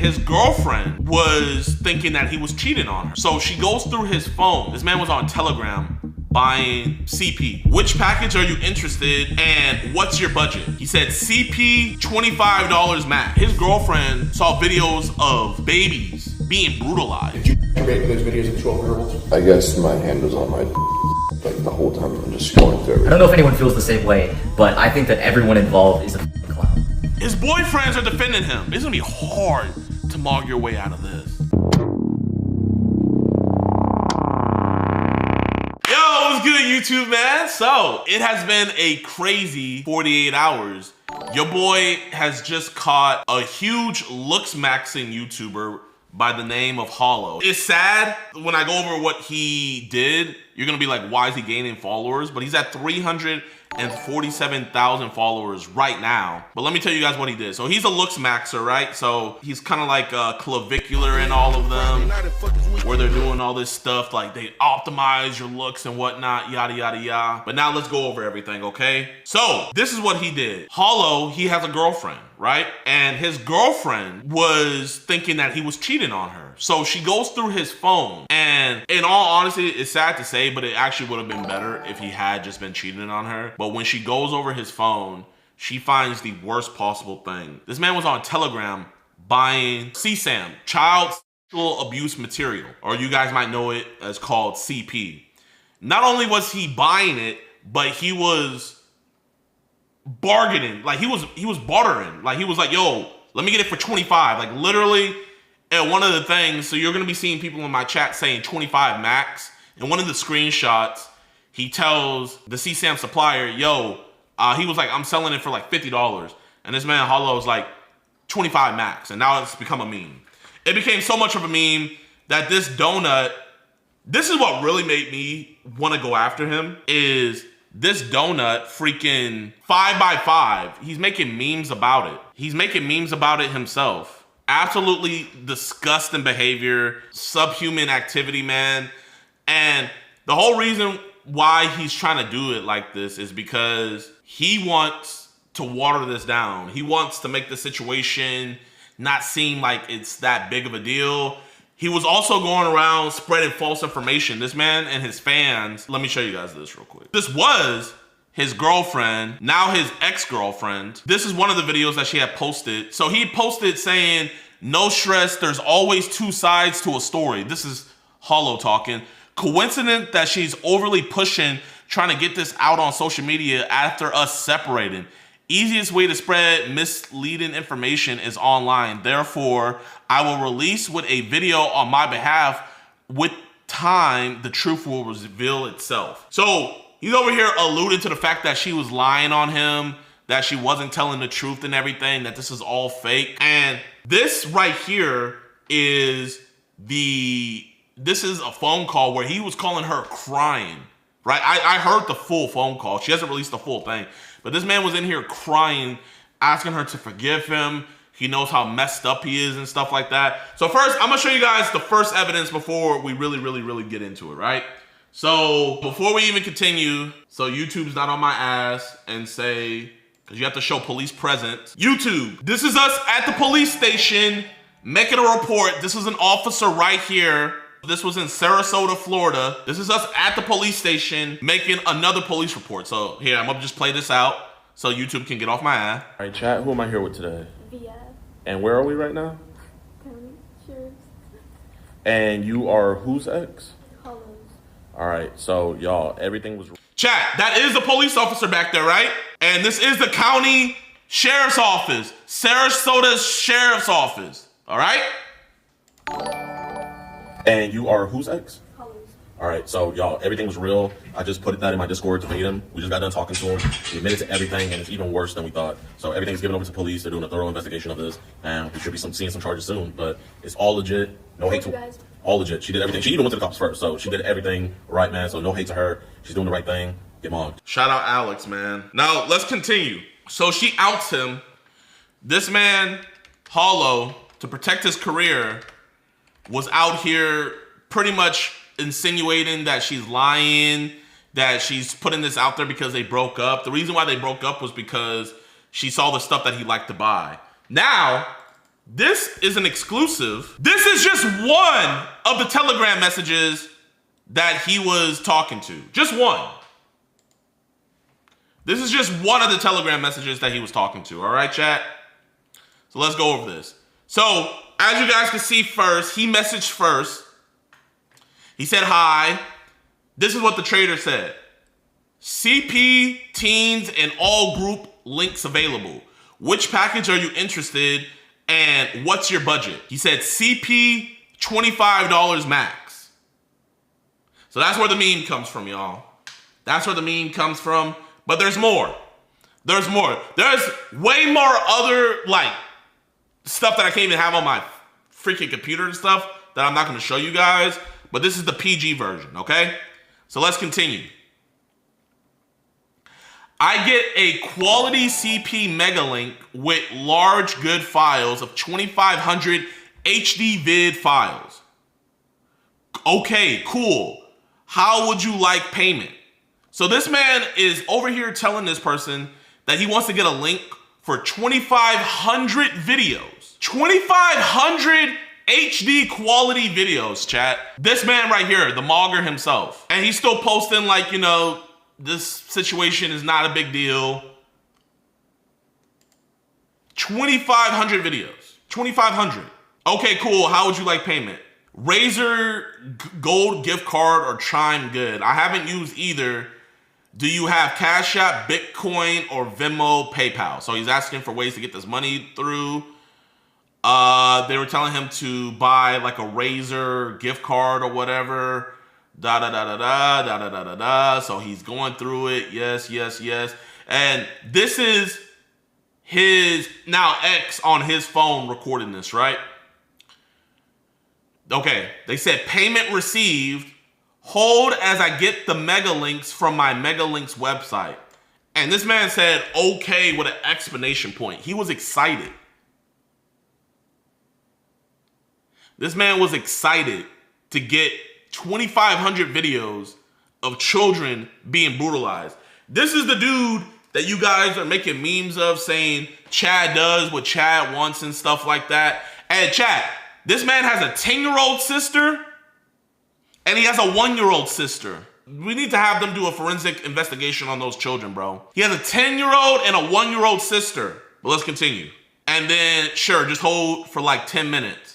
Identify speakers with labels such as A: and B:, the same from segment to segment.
A: his girlfriend was thinking that he was cheating on her. So she goes through his phone. This man was on Telegram buying CP. Which package are you interested and what's your budget? He said CP $25 max. His girlfriend saw videos of babies being brutalized.
B: Did you make those videos of 12-year-olds?
C: I guess my hand was on my like the whole time. I'm just scrolling through.
D: I don't know if anyone feels the same way, but I think that everyone involved is a clown.
A: His boyfriends are defending him. It's gonna be hard to mog your way out of this. Yo, what's good, YouTube, man? So, it has been a crazy 48 hours. Your boy has just caught a huge looks-maxing YouTuber by the name of Hollow. It's sad when I go over what he did. You're gonna be like, why is he gaining followers? But he's at 347,000 followers right now. But let me tell you guys what he did. So he's a looks maxer, right? So he's kind of like a clavicular in all of them, where they're doing all this stuff, like they optimize your looks and whatnot, yada, yada, yada. But now let's go over everything, okay? So this is what he did. Hollow, he has a girlfriend, right? And his girlfriend was thinking that he was cheating on her. So she goes through his phone, and in all honesty, it's sad to say, but it actually would have been better if he had just been cheating on her. But when she goes over his phone, she finds the worst possible thing. This man was on Telegram buying CSAM, child sexual abuse material, or you guys might know it as called CP. Not only was he buying it, but he was bargaining. Like he was bartering. Like he was like, yo, let me get it for 25. Like literally, and one of the things, so you're gonna be seeing people in my chat saying 25 max. In one of the screenshots, he tells the CSAM supplier, yo, he was like, I'm selling it for like $50. And this man Hollow was like 25 max. And now it's become a meme. It became so much of a meme that this donut, this is what really made me want to go after him, is this donut freaking 5x5. He's making memes about it. He's making memes about it himself. Absolutely disgusting behavior, subhuman activity, man. And the whole reason why he's trying to do it like this is because he wants to water this down. He wants to make the situation not seem like it's that big of a deal. He was also going around spreading false information. This man and his fans, let me show you guys this real quick. This was his girlfriend, now his ex-girlfriend. This is one of the videos that she had posted. So he posted saying, no stress, there's always two sides to a story. This is Hollow talking. Coincident that she's overly pushing, trying to get this out on social media after us separating. Easiest way to spread misleading information is online. Therefore, I will release with a video on my behalf. With time, the truth will reveal itself. So he's over here alluding to the fact that she was lying on him, that she wasn't telling the truth and everything, that this is all fake. And this right here is this is a phone call where he was calling her crying, right? I heard the full phone call. She hasn't released the full thing, but this man was in here crying, asking her to forgive him. He knows how messed up he is and stuff like that. So first, I'm gonna show you guys the first evidence before we really get into it, right? So before we even continue, so YouTube's not on my ass and say, because you have to show police presence. YouTube, this is us at the police station making a report. This is an officer right here. This was in Sarasota, Florida. This is us at the police station making another police report. So here, I'm gonna just play this out so YouTube can get off my ass.
E: All right, chat, who am I here with today?
F: Via
E: And where are we right now?
F: County Sheriff's
E: And you are whose ex?
F: Hollows.
E: All right, so y'all, everything was...
A: Chat, that is the police officer back there, right? And this is the county sheriff's office, Sarasota Sheriff's Office, all right?
E: And you are whose ex?
F: Hollows.
E: All right, so y'all, everything was real. I just put that in my Discord to meet him. We just got done talking to him. He admitted to everything, and it's even worse than we thought. So everything's given over to police. They're doing a thorough investigation of this, and we should be seeing some charges soon. But it's all legit. No hate to all legit. She did everything. She even went to the cops first, so she did everything right, man. So no hate to her. She's doing the right thing. Get mogged.
A: Shout out Alex, man. Now let's continue. So she outs him. This man, Hollow, to protect his career, was out here pretty much insinuating that she's lying, that she's putting this out there because they broke up. The reason why they broke up was because she saw the stuff that he liked to buy. Now, This is an exclusive. This is just one of the Telegram messages that he was talking to. Just one. This is just one of the Telegram messages that he was talking to. All right, chat? So let's go over this. So as you guys can see first, he messaged first. He said, hi. This is what the trader said. CP, teens, and all group links available. Which package are you interested and what's your budget? He said CP, $25 max. So that's where the meme comes from, y'all. That's where the meme comes from. But there's more. There's more. There's way more other like stuff that I can't even have on my freaking computer and stuff that I'm not going to show you guys. But this is the PG version, okay? So let's continue. I get a quality CP mega link with large good files of 2500 HD vid files. Okay, cool. How would you like payment? So this man is over here telling this person that he wants to get a link for 2500 videos. 2500 HD quality videos, chat. This man right here, the Mogger himself. And he's still posting like, you know, this situation is not a big deal. 2,500 videos. 2,500. Okay, cool. How would you like payment? Razer Gold gift card or Chime Good? I haven't used either. Do you have Cash App, Bitcoin, or Venmo, PayPal? So he's asking for ways to get this money through. They were telling him to buy like a Razer gift card or whatever. Da da da da da da da da da da. So he's going through it. Yes, yes, yes. And this is his now ex on his phone recording this, right? Okay. They said payment received. Hold as I get the mega links from my mega links website. And this man said okay with an exclamation point. He was excited. This man was excited to get 2,500 videos of children being brutalized. This is the dude that you guys are making memes of saying Chad does what Chad wants and stuff like that. And Chad, this man has a 10-year-old sister and he has a 1-year-old sister. We need to have them do a forensic investigation on those children, bro. He has a 10-year-old and a 1-year-old sister. But let's continue. And then, sure, just hold for like 10 minutes.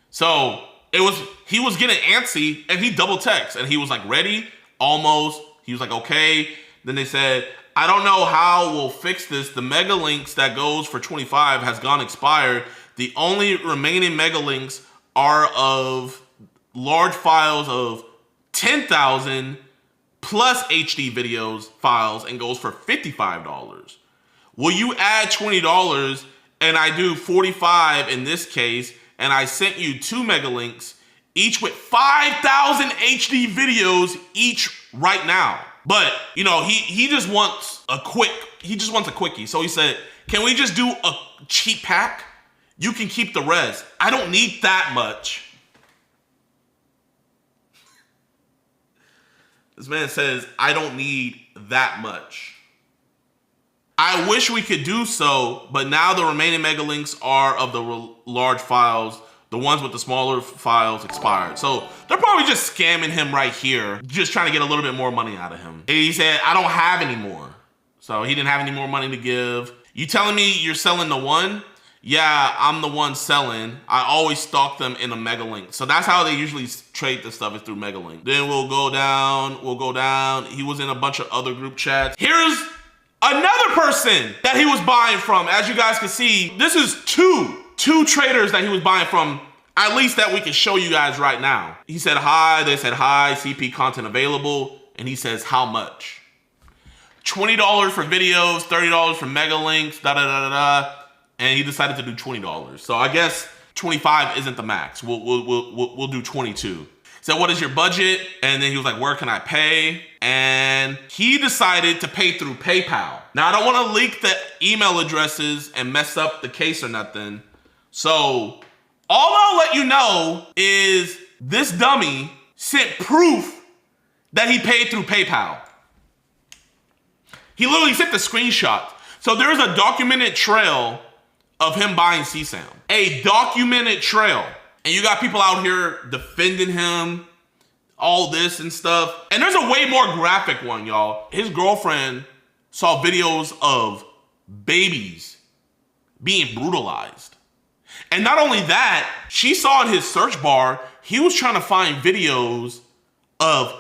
A: So he was getting antsy and he double texted and he was like, ready? Almost. He was like, okay. Then they said, I don't know how we'll fix this. The mega links that goes for 25 has gone expired. The only remaining mega links are of large files of 10,000 plus HD videos files and goes for $55. Will you add $20 and I do 45 in this case and I sent you 2 mega links each with 5,000 HD videos each right now. But, you know, he just wants a quickie. So he said, can we just do a cheap pack? You can keep the rest. I don't need that much. This man says, I don't need that much. I wish we could do so, but now the remaining mega links are of the large files. The ones with the smaller files expired. So they're probably just scamming him right here, just trying to get a little bit more money out of him. And he said, I don't have any more. So he didn't have any more money to give. You telling me you're selling the one? Yeah, I'm the one selling. I always stock them in a mega link. So that's how they usually trade this stuff, is through mega link. Then we'll go down. He was in a bunch of other group chats. Here's another person that he was buying from. As you guys can see, this is two traders that he was buying from, at least that we can show you guys right now. He said hi, they said hi, CP content available, and he says how much? $20 for videos, $30 for mega links, da da da da da, and he decided to do $20. So I guess 25 isn't the max. We'll do 22. So what is your budget? And then he was like, where can I pay? And he decided to pay through PayPal. Now I don't want to leak the email addresses and mess up the case or nothing. So all I'll let you know is this dummy sent proof that he paid through PayPal. He literally sent the screenshot. So there's a documented trail of him buying CSAM. A documented trail. And you got people out here defending him, all this and stuff. And there's a way more graphic one, y'all. His girlfriend saw videos of babies being brutalized. And not only that, she saw in his search bar, he was trying to find videos of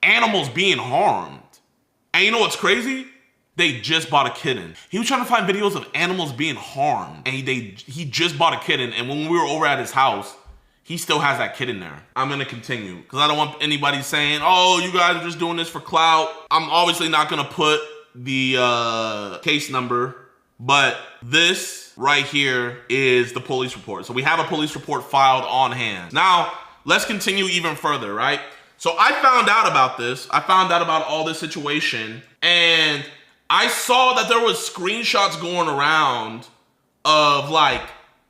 A: animals being harmed. And you know what's crazy? They just bought a kitten. He was trying to find videos of animals being harmed. And he just bought a kitten. And when we were over at his house, he still has that kitten there. I'm gonna continue because I don't want anybody saying, oh, you guys are just doing this for clout. I'm obviously not gonna put the case number, but this right here is the police report. So we have a police report filed on hand. Now, let's continue even further, right? So I found out about this. I found out about all this situation, and I saw that there was screenshots going around of like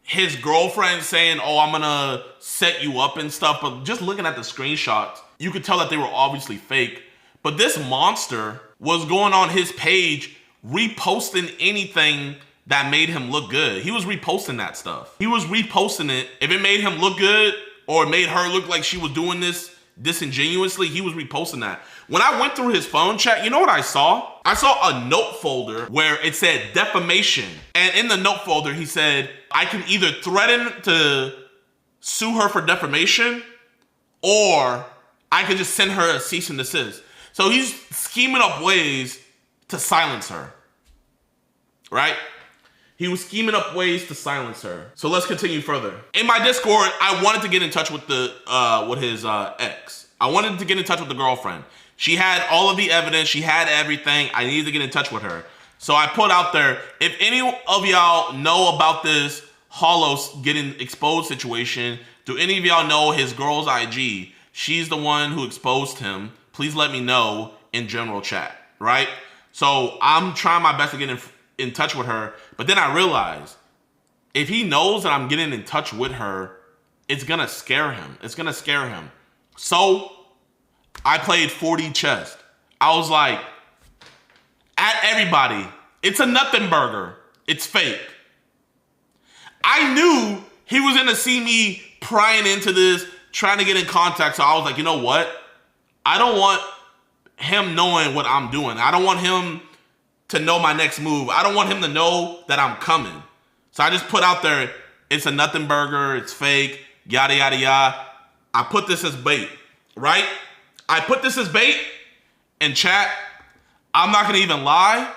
A: his girlfriend saying, oh, I'm gonna set you up and stuff. But just looking at the screenshots, you could tell that they were obviously fake. But this monster was going on his page, reposting anything that made him look good. He was reposting that stuff. He was reposting it. If it made him look good or it made her look like she was doing this disingenuously, he was reposting that. When I went through his phone chat, you know what I saw? I saw a note folder where it said defamation. And in the note folder, he said, I can either threaten to sue her for defamation or I could just send her a cease and desist. So he's scheming up ways to silence her, right? He was scheming up ways to silence her. So let's continue further. In my Discord, I wanted to get in touch with his ex. I wanted to get in touch with the girlfriend. She had all of the evidence. She had everything. I needed to get in touch with her. So I put out there, if any of y'all know about this Hollow getting exposed situation, do any of y'all know his girl's IG? She's the one who exposed him. Please let me know in general chat, right? So I'm trying my best to get in touch with her. But then I realized if he knows that I'm getting in touch with her, it's gonna scare him. It's gonna scare him. So I played 4D chess. I was like, at everybody, it's a nothing burger. It's fake. I knew he was gonna see me prying into this, trying to get in contact. So I was like, you know what? I don't want him knowing what I'm doing. I don't want him to know my next move. I don't want him to know that I'm coming. So I just put out there, it's a nothing burger, it's fake, yada, yada, yada. I put this as bait, right? I put this as bait in chat. I'm not gonna even lie.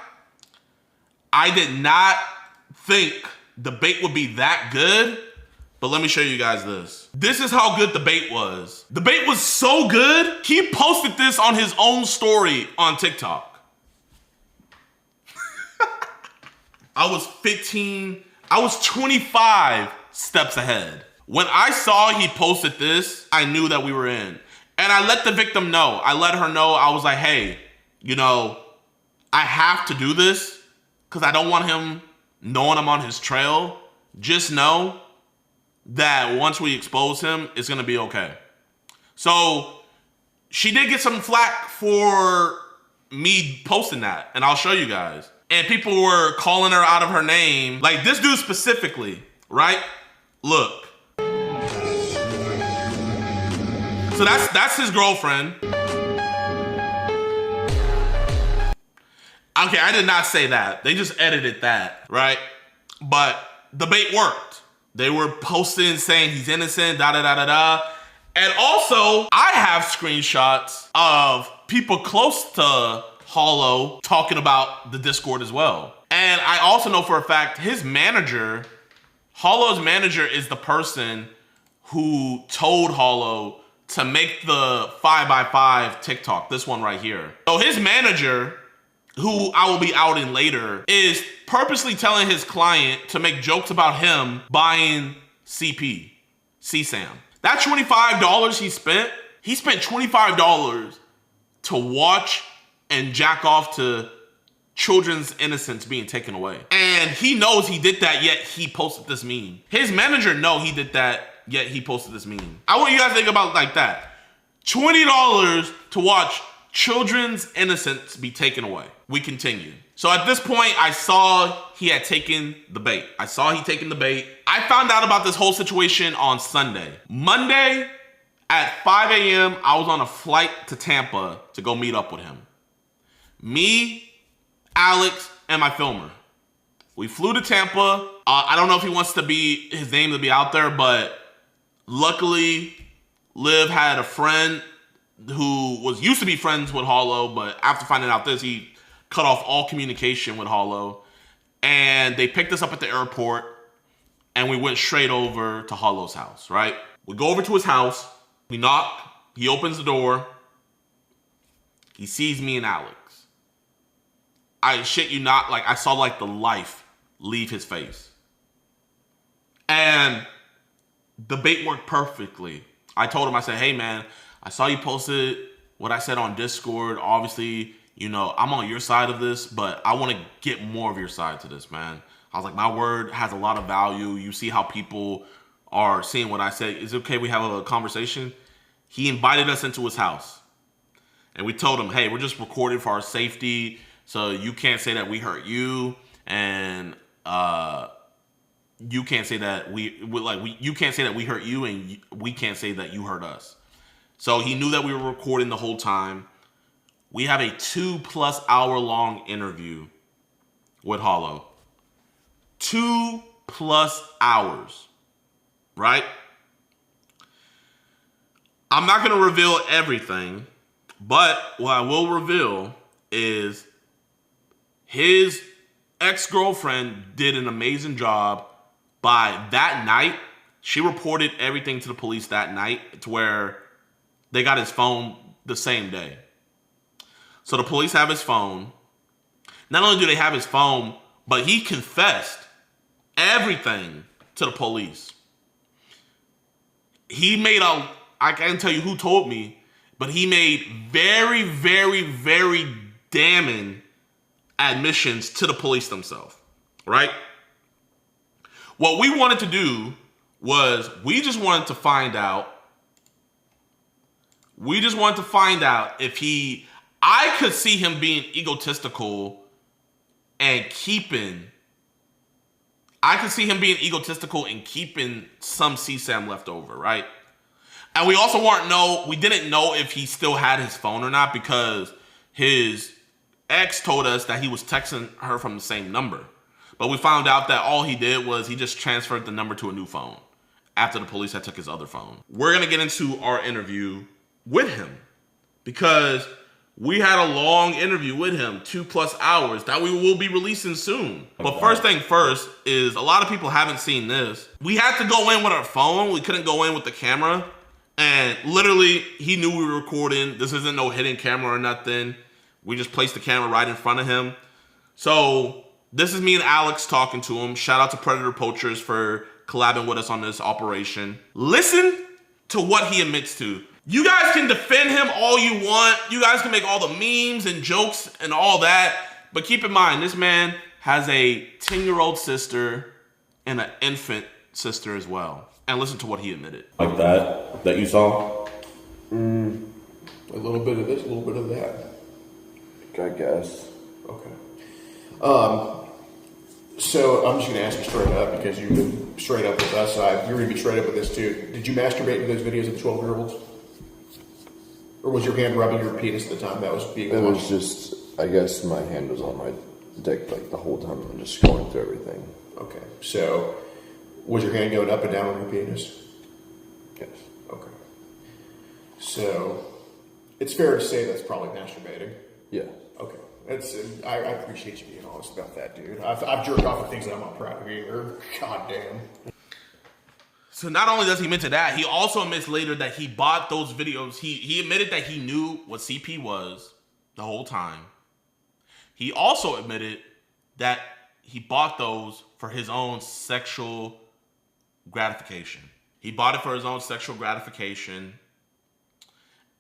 A: I did not think the bait would be that good, but let me show you guys this. This is how good the bait was. The bait was so good, he posted this on his own story on TikTok. I was 25 steps ahead. When I saw he posted this, I knew that we were in. And I let the victim know. I let her know. I was like, hey, you know, I have to do this because I don't want him knowing I'm on his trail. Just know that once we expose him, it's gonna be okay. So she did get some flack for me posting that, and I'll show you guys. And people were calling her out of her name. Like this dude specifically, right? Look. So that's his girlfriend. Okay, I did not say that. They just edited that, right? But the bait worked. They were posting saying he's innocent, da da da da da. And also, I have screenshots of people close to Hollow talking about the Discord as well. And I also know for a fact his manager, Hollow's manager, is the person who told Hollow to make the 5x5 TikTok, this one right here. So his manager, who I will be outing later, is purposely telling his client to make jokes about him buying CSAM. That $25 he spent $25 to watch and jack off to children's innocence being taken away. And he knows he did that, yet he posted this meme. His manager know he did that, yet he posted this meme. I want you guys to think about it like that. $20 to watch children's innocence be taken away. We continue. So at this point, I saw he had taken the bait. I found out about this whole situation on Sunday. Monday at 5 a.m., I was on a flight to Tampa to go meet up with him. Me, Alex, and my filmer. We flew to Tampa. I don't know if he wants his name to be out there, but luckily, Liv had a friend who used to be friends with Hollow, but after finding out this, he cut off all communication with Hollow. And they picked us up at the airport, and we went straight over to Hollow's house, right? We go over to his house. We knock. He opens the door. He sees me and Alex. I shit you not, like I saw like the life leave his face. And the bait worked perfectly. I told him, I said, hey man, I saw you posted what I said on Discord. Obviously, you know, I'm on your side of this, but I want to get more of your side to this, man. I was like, my word has a lot of value. You see how people are seeing what I say. Is it okay we have a conversation? He invited us into his house. And we told him, hey, we're just recording for our safety. So you can't say that we hurt you. And you can't say that you can't say that we hurt you, and we can't say that you hurt us. So he knew that we were recording the whole time. We have a 2+ hour long interview with Hollow. 2+ hours, right? I'm not going to reveal everything, but what I will reveal is his ex-girlfriend did an amazing job. By that night, she reported everything to the police that night, to where they got his phone the same day. So the police have his phone. Not only do they have his phone, but he confessed everything to the police. He made I can't tell you who told me, but he made very, very, very damning admissions to the police themselves, right? What we wanted to do was we just wanted to find out if I could see him being egotistical and keeping some CSAM left over, right? And we also we didn't know if he still had his phone or not, because his ex told us that he was texting her from the same number. But we found out that all he did was he just transferred the number to a new phone after the police had took his other phone. We're going to get into our interview with him, because we had a long interview with him, 2+ hours, that we will be releasing soon. But first thing first is, a lot of people haven't seen this. We had to go in with our phone. We couldn't go in with the camera. And literally, he knew we were recording. This isn't no hidden camera or nothing. We just placed the camera right in front of him. So this is me and Alex talking to him. Shout out to Predator Poachers for collabing with us on this operation. Listen to what he admits to. You guys can defend him all you want. You guys can make all the memes and jokes and all that. But keep in mind, this man has a 10-year-old sister and an infant sister as well. And listen to what he admitted.
E: Like that you saw?
B: A little bit of this, a little bit of that.
C: I guess.
B: Okay. So I'm just going to ask you straight up, because you've been straight up with us. You're going to be straight up with this too. Did you masturbate to those videos of the 12-year-olds? Or was your hand rubbing your penis at the time that was being
C: It
B: watched?
C: was just, I guess my hand was on my dick like the whole time. I'm just going through everything.
B: Okay. So was your hand going up and down on your penis?
C: Yes.
B: Okay. So it's fair to say that's probably masturbating.
C: Yeah.
B: Okay. I appreciate you being honest about that, dude. I've jerked off at things that I'm not proud of either. God damn.
A: So not only does he admit to that, he also admits later that he bought those videos. He admitted that he knew what CP was the whole time. He also admitted that he bought those for his own sexual gratification. He bought it for his own sexual gratification.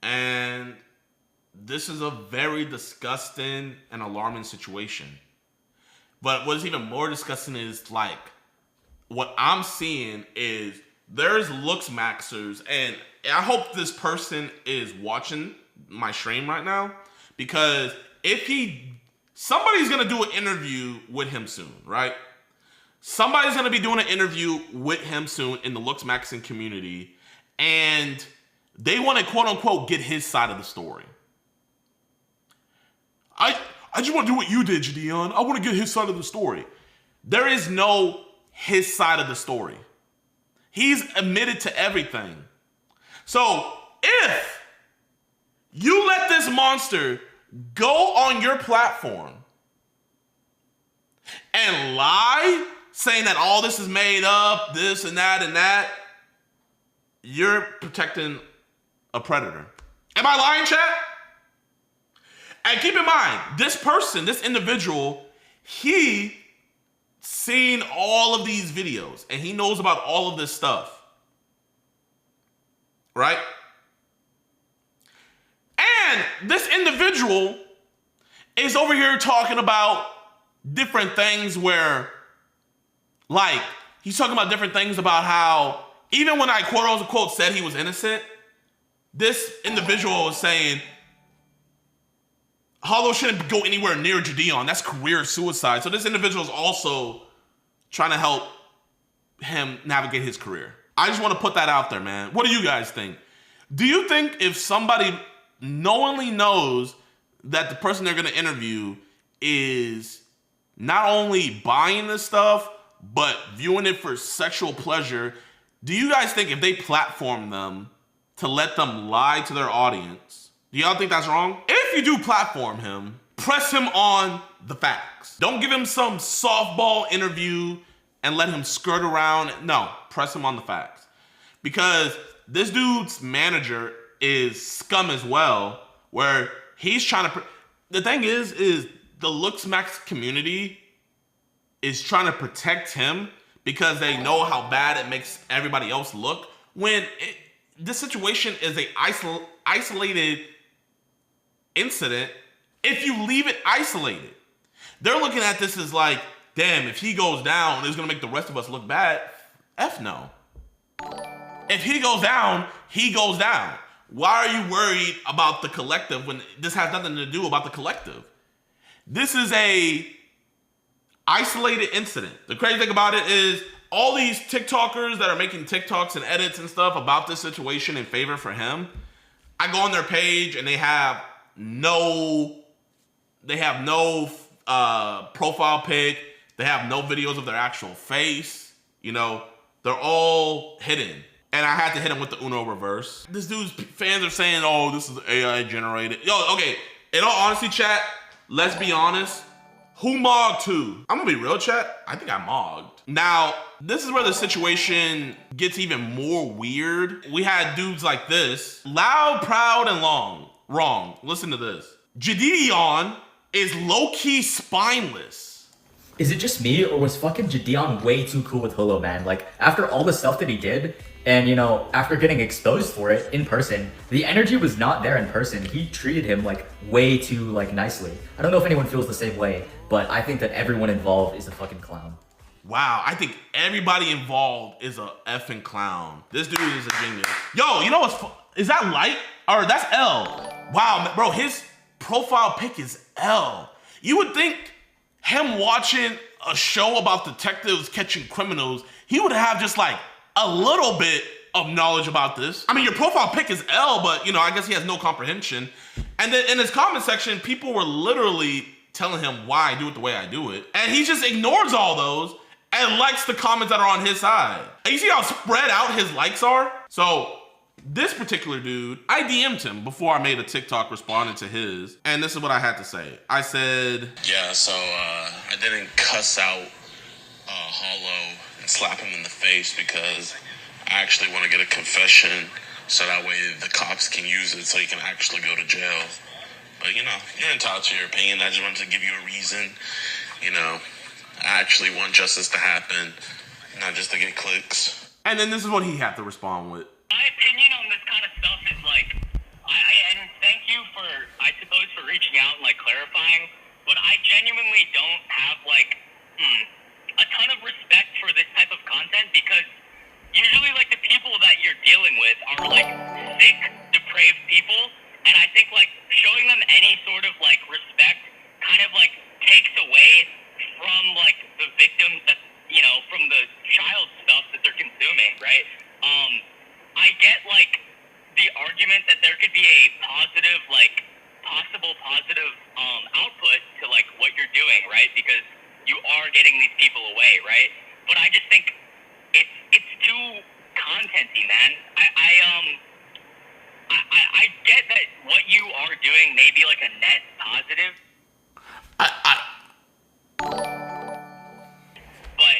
A: And this is a very disgusting and alarming situation. But what's even more disgusting is, like, what I'm seeing is there's looks maxers, and I hope this person is watching my stream right now, because if he somebody's gonna do an interview with him soon, right? Somebody's gonna be doing an interview with him soon in the Looks Maxon community, and they want to quote unquote get his side of the story. I just want to do what you did, Jadion. I want to get his side of the story. There is no his side of the story. He's admitted to everything. So if you let this monster go on your platform and lie, saying that all this is made up, this and that, you're protecting a predator. Am I lying, chat? And keep in mind, this person, this individual, he seen all of these videos and he knows about all of this stuff. Right? And this individual is over here talking about different things where, like, he's talking about different things about how, even when I quote unquote said he was innocent, this individual was saying, Hollow shouldn't go anywhere near Jadion. That's career suicide. So this individual is also trying to help him navigate his career. I just want to put that out there, man. What do you guys think? Do you think if somebody knowingly knows that the person they're going to interview is not only buying this stuff, but viewing it for sexual pleasure, do you guys think if they platform them to let them lie to their audience, do y'all think that's wrong? If you do platform him, press him on the facts. Don't give him some softball interview and let him skirt around. No, press him on the facts. Because this dude's manager is scum as well, where he's trying to... The thing is the Looks Max community is trying to protect him because they know how bad it makes everybody else look. When this situation is a isolated incident, if you leave it isolated, they're looking at this as like, damn, if he goes down, it's gonna make the rest of us look bad. F no. If he goes down, he goes down. Why are you worried about the collective when this has nothing to do about the collective? This is a isolated incident. The crazy thing about it is all these TikTokers that are making TikToks and edits and stuff about this situation in favor for him, I go on their page and they have no profile pic. They have no videos of their actual face. You know, they're all hidden. And I had to hit him with the Uno reverse. This dude's fans are saying, oh, this is AI generated. Yo, okay, in all honesty, chat, let's be honest. Who mogged who? I'm gonna be real, chat. I think I mogged. Now, this is where the situation gets even more weird. We had dudes like this. Loud, proud, and long. Wrong. Listen to this. Jadion is low-key spineless.
D: Is it just me, or was fucking Jadion way too cool with Holo, man? Like, after all the stuff that he did, and, you know, after getting exposed for it in person, the energy was not there in person. He treated him, like, way too, like, nicely. I don't know if anyone feels the same way, but I think that everyone involved is a fucking clown.
A: Wow, I think everybody involved is a effing clown. This dude is a genius. Yo, you know what's is that light? Or that's L. Wow, bro, his profile pic is L. You would think him watching a show about detectives catching criminals, he would have just like a little bit of knowledge about this. I mean, your profile pic is L, but you know, I guess he has no comprehension. And then in his comment section, people were literally telling him why I do it the way I do it. And he just ignores all those and likes the comments that are on his side. And you see how spread out his likes are? So this particular dude, I DM'd him before I made a TikTok responding to his, and this is what I had to say. I said,
G: yeah, so I didn't cuss out Hollow and slap him in the face because I actually want to get a confession so that way the cops can use it so he can actually go to jail. But, you know, you're entitled to your opinion. I just wanted to give you a reason. You know, I actually want justice to happen, not just to get clicks.
A: And then this is what he had to respond with.
H: My opinion on this kind of stuff is like, and thank you for, I suppose, for reaching out and like clarifying, but I genuinely don't have like a ton of respect for this type of content because usually like the people that you're dealing with are like sick, depraved people, and I think like showing them any sort of like respect kind of like argument that there could be a positive, like, possible positive output to, like, what you're doing, right? Because you are getting these people away, right? But I just think it's too contenty, man. I get that what you are doing may be like a net positive. But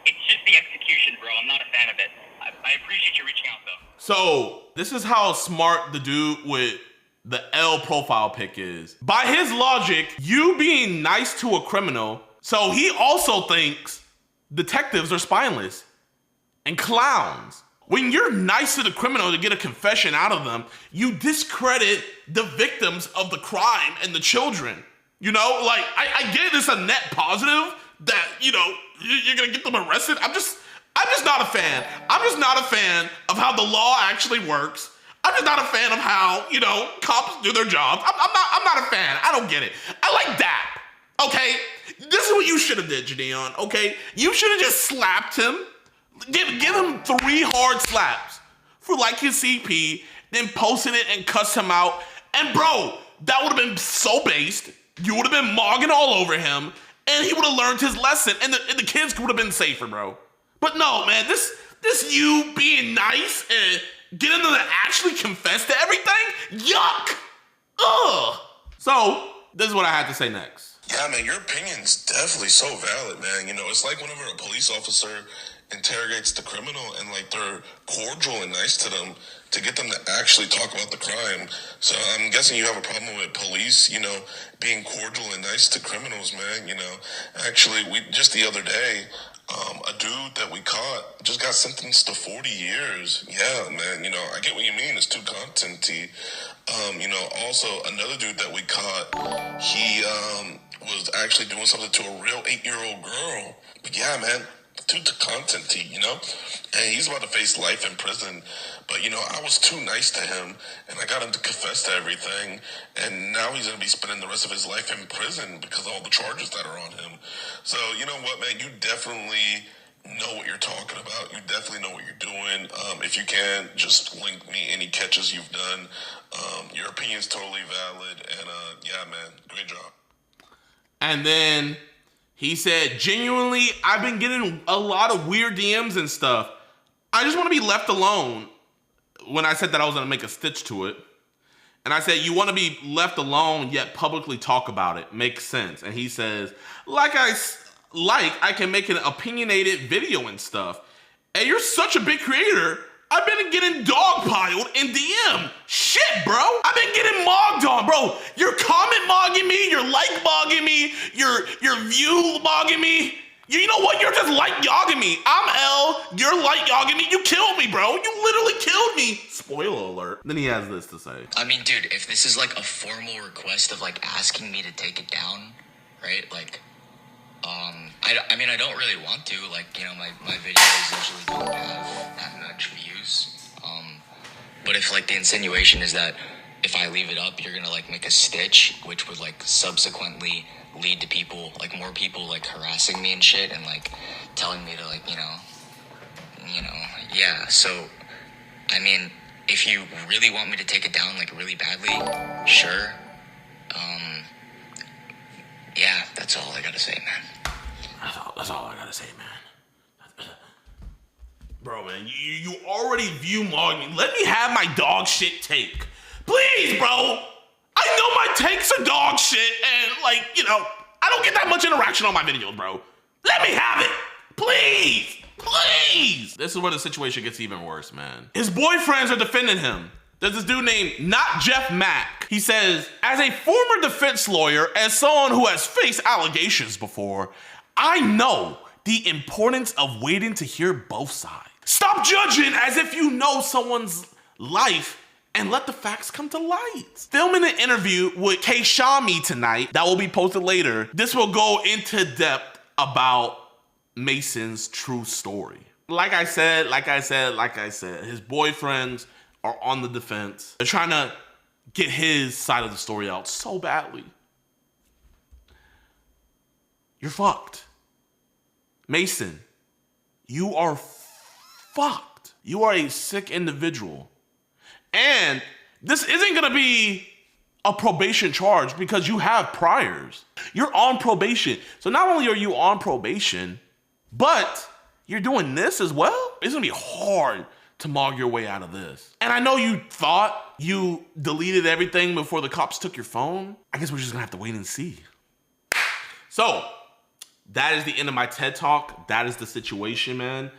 H: it's just the execution, bro. I'm not a fan of it. I appreciate you reaching out, though.
A: So this is how smart the dude with the L profile pic is. By his logic, you being nice to a criminal, so he also thinks detectives are spineless and clowns. When you're nice to the criminal to get a confession out of them, you discredit the victims of the crime and the children. You know, like, I get it's a net positive that, you know, you're gonna get them arrested. I'm just not a fan. I'm just not a fan of how the law actually works. I'm just not a fan of how, you know, cops do their jobs. I'm not a fan. I don't get it. I like that. Okay? This is what you should have did, Jadeon, okay? You should have just slapped him. Give him 3 hard slaps for like his CP, then posted it and cussed him out. And bro, that would have been so based. You would have been mogging all over him, and he would have learned his lesson, and the kids would have been safer, bro. But no, man, this you being nice and getting them to actually confess to everything? Yuck! Ugh! So, this is what I had to say next.
G: Yeah, man, your opinion's definitely so valid, man. You know, it's like whenever a police officer interrogates the criminal and, like, they're cordial and nice to them to get them to actually talk about the crime. So I'm guessing you have a problem with police, you know, being cordial and nice to criminals, man, you know. Actually, just the other day, a dude that we caught just got sentenced to 40 years. Yeah, man, you know, I get what you mean. It's too contenty. You know, also another dude that we caught, he was actually doing something to a real 8-year-old girl. But yeah, man, too contenty, you know? And he's about to face life in prison. But, you know, I was too nice to him, and I got him to confess to everything. And now he's going to be spending the rest of his life in prison because of all the charges that are on him. So, you know what, man? You definitely know what you're talking about. You definitely know what you're doing. If you can, just link me any catches you've done. Your opinion's totally valid. And, yeah, man, great job.
A: And then he said, genuinely, I've been getting a lot of weird DMs and stuff. I just want to be left alone. When I said that I was going to make a stitch to it. And I said, you want to be left alone, yet publicly talk about it. Makes sense. And he says, I can make an opinionated video and stuff. And you're such a big creator. I've been getting dogpiled in DM. Shit, bro. I've been getting mogged on, bro. You're comment mogging me. You're like mogging me. You're view mogging me. You know what? You're just like yogging me. I'm L. You're like yogging me. You killed me, bro. You literally killed me. Spoiler alert. Then he has this to say.
I: I mean, dude, if this is like a formal request of like asking me to take it down, right? Like, I mean, I don't really want to. Like, you know, my videos usually don't have that much views. But if like the insinuation is that if I leave it up, you're gonna like make a stitch, which would like subsequently lead to people, like more people like harassing me and shit and like telling me to like, you know, yeah. So, I mean, if you really want me to take it down like really badly, sure. Yeah, that's all I gotta say, man.
A: That's all I gotta say, man. Bro, man, you already view mogged me. Let me have my dog shit take. Please, bro. I know my takes are dog shit, and like, you know, I don't get that much interaction on my videos, bro. Let me have it. Please. Please. This is where the situation gets even worse, man. His boyfriends are defending him. There's this dude named Not Jeff Mack. He says, as a former defense lawyer, as someone who has faced allegations before, I know the importance of waiting to hear both sides. Stop judging as if you know someone's life and let the facts come to light. Filming an interview with K-Shami tonight that will be posted later. This will go into depth about Mason's true story. Like I said, his boyfriends are on the defense. They're trying to get his side of the story out so badly. You're fucked. Mason, you are fucked. You are a sick individual. And this isn't gonna be a probation charge because you have priors. You're on probation. So not only are you on probation, but you're doing this as well. It's gonna be hard to mog your way out of this. And I know you thought you deleted everything before the cops took your phone. I guess we're just gonna have to wait and see. So that is the end of my TED Talk. That is the situation, man.